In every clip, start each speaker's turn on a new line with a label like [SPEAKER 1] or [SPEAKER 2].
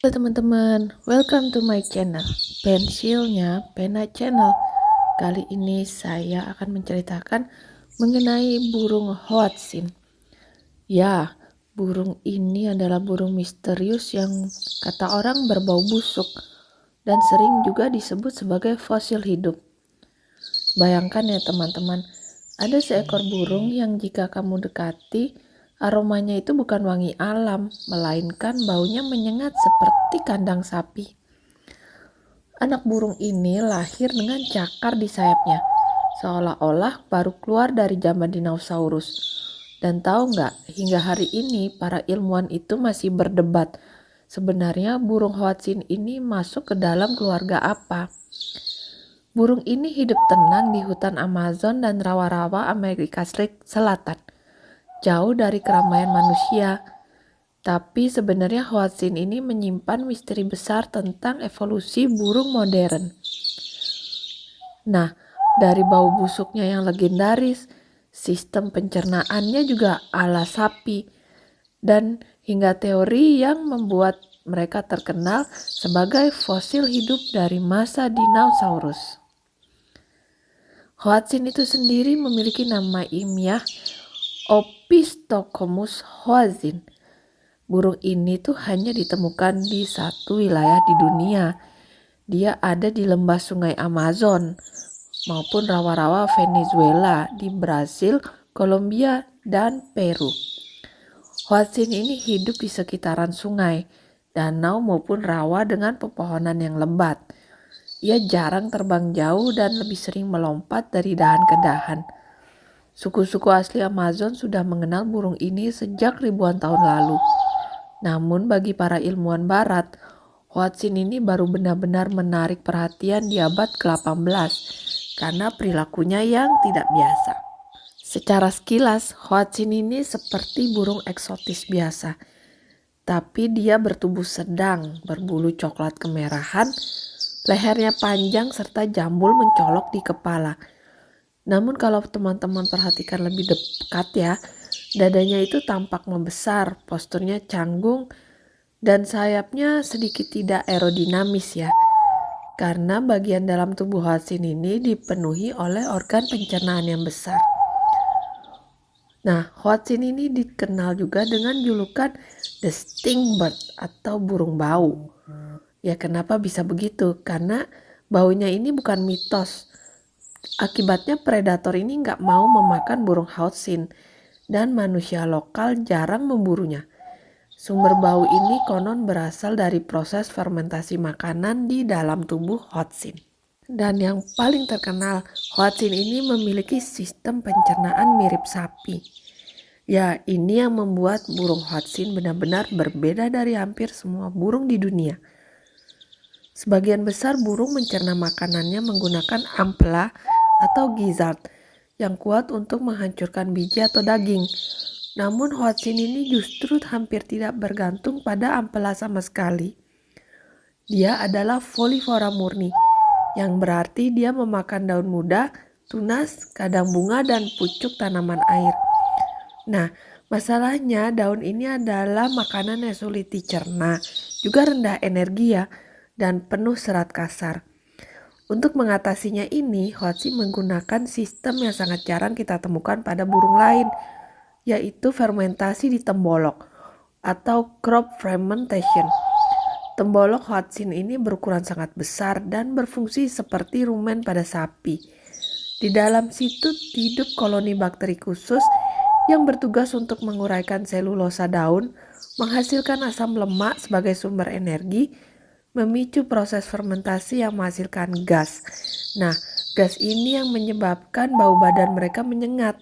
[SPEAKER 1] Halo teman-teman, welcome to my channel, Pensilnya Pena Channel. Kali ini saya akan menceritakan mengenai burung Hoatzin. Ya, burung ini adalah burung misterius yang kata orang berbau busuk dan sering juga disebut sebagai fosil hidup. Bayangkan ya teman-teman, ada seekor burung yang jika kamu dekati, aromanya itu bukan wangi alam, melainkan baunya menyengat seperti kandang sapi. Anak burung ini lahir dengan cakar di sayapnya, seolah-olah baru keluar dari zaman dinosaurus. Dan tahu nggak, hingga hari ini para ilmuwan itu masih berdebat. Sebenarnya burung Hoatzin ini masuk ke dalam keluarga apa? Burung ini hidup tenang di hutan Amazon dan rawa-rawa Amerika Selatan, jauh dari keramaian manusia. Tapi sebenarnya Hoatzin ini menyimpan misteri besar tentang evolusi burung modern. Nah, dari bau busuknya yang legendaris, sistem pencernaannya juga ala sapi, dan hingga teori yang membuat mereka terkenal sebagai fosil hidup dari masa dinosaurus. Hoatzin itu sendiri memiliki nama ilmiah Opisthocomus hoatzin. Burung ini tuh hanya ditemukan di satu wilayah di dunia. Dia ada di lembah sungai Amazon maupun rawa-rawa Venezuela di Brasil, Kolombia, dan Peru. Hoatzin ini hidup di sekitaran sungai, danau maupun rawa dengan pepohonan yang lebat. Ia jarang terbang jauh dan lebih sering melompat dari dahan ke dahan. Suku-suku asli Amazon sudah mengenal burung ini sejak ribuan tahun lalu. Namun bagi para ilmuwan barat, Hoatzin ini baru benar-benar menarik perhatian di abad ke-18 karena perilakunya yang tidak biasa. Secara sekilas, Hoatzin ini seperti burung eksotis biasa, tapi dia bertubuh sedang, berbulu coklat kemerahan, lehernya panjang serta jambul mencolok di kepala. Namun kalau teman-teman perhatikan lebih dekat ya, dadanya itu tampak membesar, posturnya canggung, dan sayapnya sedikit tidak aerodinamis ya. Karena bagian dalam tubuh Hoatzin ini dipenuhi oleh organ pencernaan yang besar. Nah, Hoatzin ini dikenal juga dengan julukan The Stingbird atau burung bau. Ya kenapa bisa begitu? Karena baunya ini bukan mitos. Akibatnya predator ini nggak mau memakan burung Hoatzin dan manusia lokal jarang memburunya. Sumber bau ini konon berasal dari proses fermentasi makanan di dalam tubuh Hoatzin. Dan yang paling terkenal, Hoatzin ini memiliki sistem pencernaan mirip sapi. Ya, ini yang membuat burung Hoatzin benar-benar berbeda dari hampir semua burung di dunia. Sebagian besar burung mencerna makanannya menggunakan ampela atau gizzard yang kuat untuk menghancurkan biji atau daging. Namun Hoatzin ini justru hampir tidak bergantung pada ampela sama sekali. Dia adalah folivora murni, yang berarti dia memakan daun muda, tunas, kadang bunga, dan pucuk tanaman air. Nah, masalahnya daun ini adalah makanan yang sulit dicerna, juga rendah energi ya, dan penuh serat kasar. Untuk mengatasinya ini, Hoatzin menggunakan sistem yang sangat jarang kita temukan pada burung lain, yaitu fermentasi di tembolok atau crop fermentation. Tembolok Hoatzin ini berukuran sangat besar dan berfungsi seperti rumen pada sapi. Di dalam situ hidup koloni bakteri khusus yang bertugas untuk menguraikan selulosa daun, menghasilkan asam lemak sebagai sumber energi, memicu proses fermentasi yang menghasilkan gas. Nah, gas ini yang menyebabkan bau badan mereka menyengat,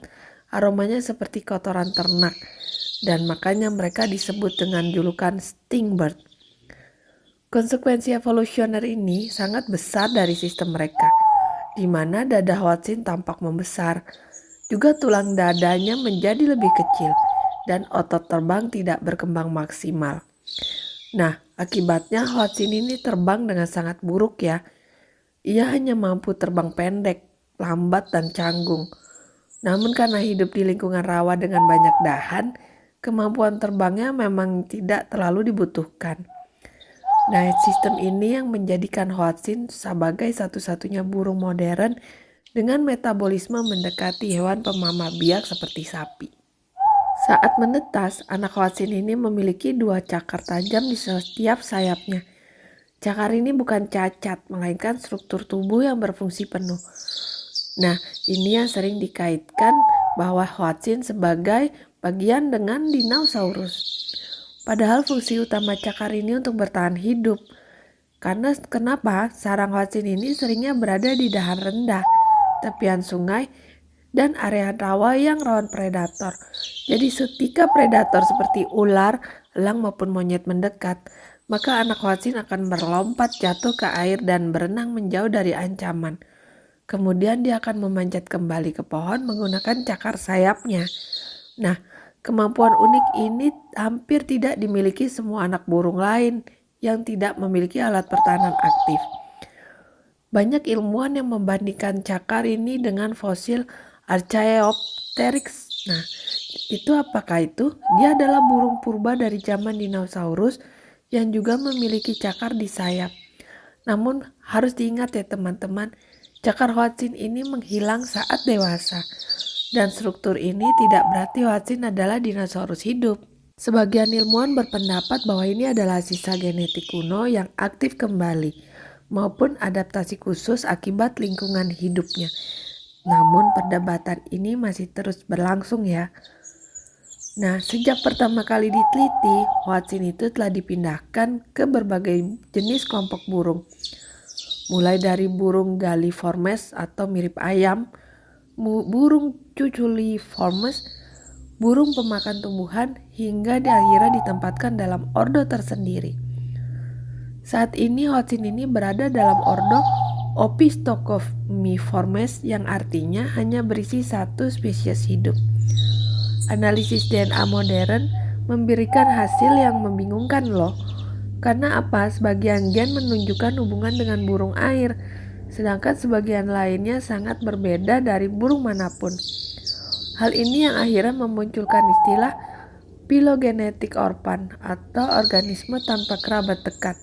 [SPEAKER 1] aromanya seperti kotoran ternak, dan makanya mereka disebut dengan julukan Stingbird. Konsekuensi evolusioner ini sangat besar dari sistem mereka, di mana dada Hoatzin tampak membesar. Juga tulang dadanya menjadi lebih kecil dan otot terbang tidak berkembang maksimal. Nah, akibatnya Hoatzin ini terbang dengan sangat buruk ya. Ia hanya mampu terbang pendek, lambat, dan canggung. Namun karena hidup di lingkungan rawa dengan banyak dahan, kemampuan terbangnya memang tidak terlalu dibutuhkan. Nah, sistem ini yang menjadikan Hoatzin sebagai satu-satunya burung modern dengan metabolisme mendekati hewan pemamah biak seperti sapi. Saat menetas, anak Hoatzin ini memiliki 2 cakar tajam di setiap sayapnya. Cakar ini bukan cacat, melainkan struktur tubuh yang berfungsi penuh. Nah, ini yang sering dikaitkan bahwa Hoatzin sebagai bagian dengan dinosaurus. Padahal fungsi utama cakar ini untuk bertahan hidup. Karena kenapa sarang Hoatzin ini seringnya berada di dahan rendah, tepian sungai, dan area rawa yang rawan predator. Jadi ketika predator seperti ular, elang maupun monyet mendekat, maka anak Hoatzin akan berlompat jatuh ke air dan berenang menjauh dari ancaman. Kemudian dia akan memanjat kembali ke pohon menggunakan cakar sayapnya. Nah, kemampuan unik ini hampir tidak dimiliki semua anak burung lain yang tidak memiliki alat pertahanan aktif. Banyak ilmuwan yang membandingkan cakar ini dengan fosil Archaeopteryx. Nah, itu apakah itu? Dia adalah burung purba dari zaman dinosaurus yang juga memiliki cakar di sayap. Namun harus diingat ya teman-teman, cakar Hoatzin ini menghilang saat dewasa. Dan struktur ini tidak berarti Hoatzin adalah dinosaurus hidup. Sebagian ilmuwan berpendapat bahwa ini adalah sisa genetik kuno yang aktif kembali, maupun adaptasi khusus akibat lingkungan hidupnya. Namun perdebatan ini masih terus berlangsung ya. Nah, sejak pertama kali diteliti, Hoatzin itu telah dipindahkan ke berbagai jenis kelompok burung. Mulai dari burung Galliformes atau mirip ayam, burung Cuculiformes, burung pemakan tumbuhan, hingga akhirnya ditempatkan dalam ordo tersendiri. Saat ini Hoatzin ini berada dalam ordo Opisthocomiformes yang artinya hanya berisi satu spesies hidup. Analisis DNA modern memberikan hasil yang membingungkan loh. Karena apa? Sebagian gen menunjukkan hubungan dengan burung air, sedangkan sebagian lainnya sangat berbeda dari burung manapun. Hal ini yang akhirnya memunculkan istilah phylogenetic orphan atau organisme tanpa kerabat dekat.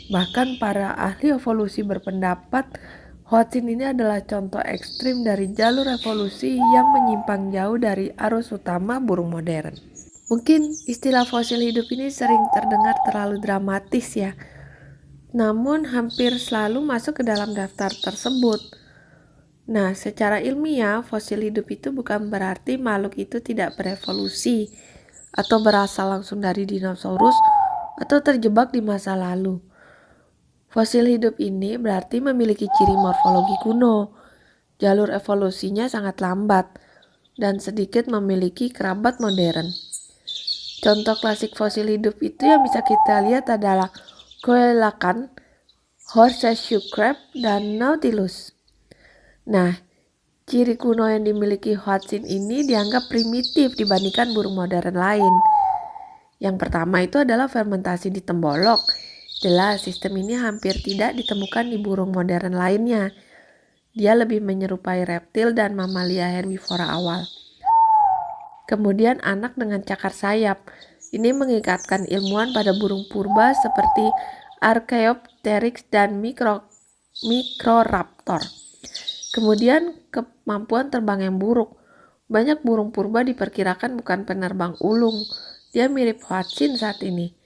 [SPEAKER 1] Bahkan para ahli evolusi berpendapat Hoatzin ini adalah contoh ekstrim dari jalur evolusi yang menyimpang jauh dari arus utama burung modern. Mungkin istilah fosil hidup ini sering terdengar terlalu dramatis ya, namun hampir selalu masuk ke dalam daftar tersebut. Nah, secara ilmiah, fosil hidup itu bukan berarti makhluk itu tidak berevolusi atau berasal langsung dari dinosaurus atau terjebak di masa lalu. Fosil hidup ini berarti memiliki ciri morfologi kuno, jalur evolusinya sangat lambat, dan sedikit memiliki kerabat modern. Contoh klasik fosil hidup itu yang bisa kita lihat adalah Coelacanth, Horseshoe Crab, dan Nautilus. Nah, ciri kuno yang dimiliki Hoatzin ini dianggap primitif dibandingkan burung modern lain. Yang pertama itu adalah fermentasi di tembolok. Jelas sistem ini hampir tidak ditemukan di burung modern lainnya. Dia lebih menyerupai reptil dan mamalia herbivora awal. Kemudian anak dengan cakar sayap. Ini mengikatkan ilmuwan pada burung purba seperti Archaeopteryx dan Microraptor. Kemudian kemampuan terbang yang buruk. Banyak burung purba diperkirakan bukan penerbang ulung. Dia mirip Hoatzin saat ini.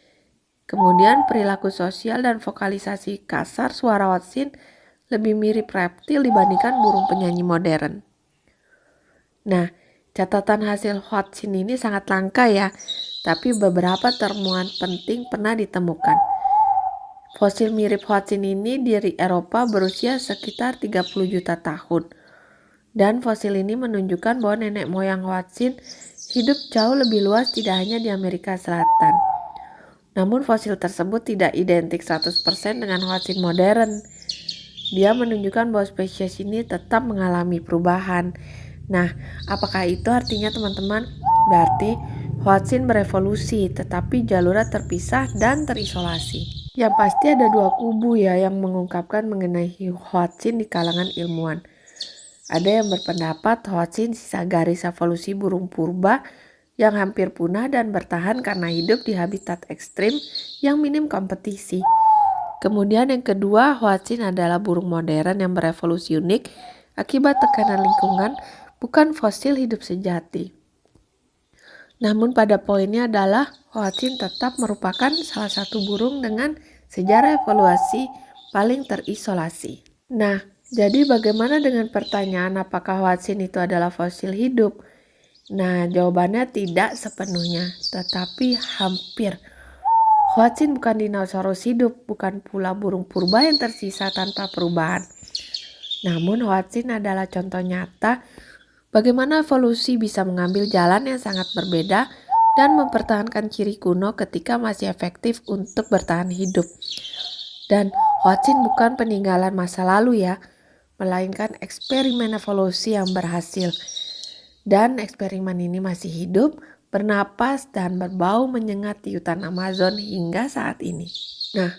[SPEAKER 1] Kemudian perilaku sosial dan vokalisasi kasar suara Hoatzin lebih mirip reptil dibandingkan burung penyanyi modern. Nah, catatan hasil Hoatzin ini sangat langka ya, tapi beberapa temuan penting pernah ditemukan. Fosil mirip Hoatzin ini dari Eropa berusia sekitar 30 juta tahun. Dan fosil ini menunjukkan bahwa nenek moyang Hoatzin hidup jauh lebih luas tidak hanya di Amerika Selatan. Namun fosil tersebut tidak identik 100% dengan Hoatzin modern. Dia menunjukkan bahwa spesies ini tetap mengalami perubahan. Nah, apakah itu artinya teman-teman? Berarti Hoatzin berevolusi tetapi jalurnya terpisah dan terisolasi. Yang pasti ada dua kubu ya yang mengungkapkan mengenai Hoatzin di kalangan ilmuwan. Ada yang berpendapat Hoatzin sisa garis evolusi burung purba yang hampir punah dan bertahan karena hidup di habitat ekstrim yang minim kompetisi. Kemudian yang kedua, Hoatzin adalah burung modern yang berevolusi unik akibat tekanan lingkungan, bukan fosil hidup sejati. Namun pada poinnya adalah Hoatzin tetap merupakan salah satu burung dengan sejarah evolusi paling terisolasi. Nah, jadi bagaimana dengan pertanyaan apakah Hoatzin itu adalah fosil hidup? Nah, jawabannya tidak sepenuhnya, tetapi hampir. Hoatzin bukan dinosaurus hidup, bukan pula burung purba yang tersisa tanpa perubahan. Namun Hoatzin adalah contoh nyata bagaimana evolusi bisa mengambil jalan yang sangat berbeda dan mempertahankan ciri kuno ketika masih efektif untuk bertahan hidup. Dan Hoatzin bukan peninggalan masa lalu ya, melainkan eksperimen evolusi yang berhasil. Dan eksperimen ini masih hidup, bernapas, dan berbau menyengat di hutan Amazon hingga saat ini. Nah,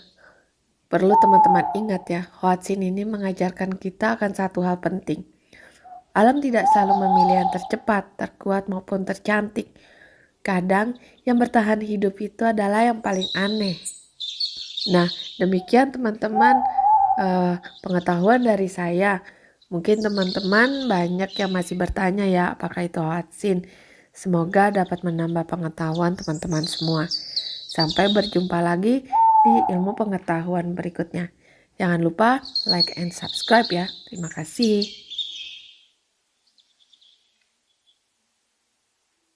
[SPEAKER 1] perlu teman-teman ingat ya, Hoatzin ini mengajarkan kita akan satu hal penting. Alam tidak selalu memilih yang tercepat, terkuat, maupun tercantik. Kadang yang bertahan hidup itu adalah yang paling aneh. Nah, demikian teman-teman pengetahuan dari saya. Mungkin teman-teman banyak yang masih bertanya ya, apakah itu Hoatzin. Semoga dapat menambah pengetahuan teman-teman semua. Sampai berjumpa lagi di ilmu pengetahuan berikutnya. Jangan lupa like and subscribe ya. Terima kasih.